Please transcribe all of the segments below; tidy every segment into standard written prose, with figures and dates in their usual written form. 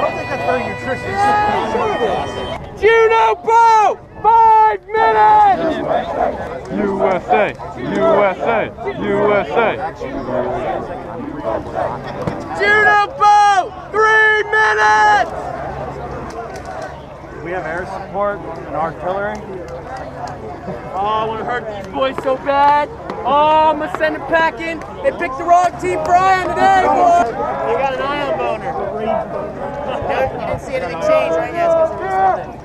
don't think that's very nutritious. Juno boat! 5 minutes! USA! USA! USA! Juno boat! 3 minutes! We have air support and artillery. Oh, I want to hurt these boys so bad. Oh, I'm going to send them packing. They picked the wrong team for Ion today, boys. You got an Ion boner. You didn't see anything change, right? Yes, because there was nothing.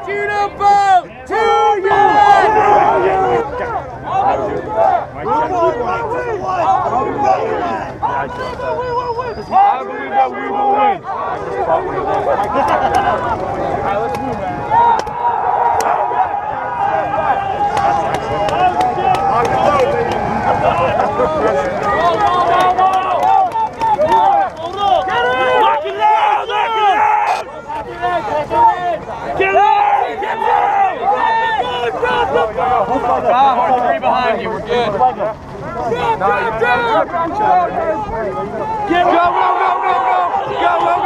Juno boat! 2 minutes! I believe that we will win. Alright, let's move, man. Three behind you, we're good. Go, go, go, go, go! Go, go, go, go, go! Go, go,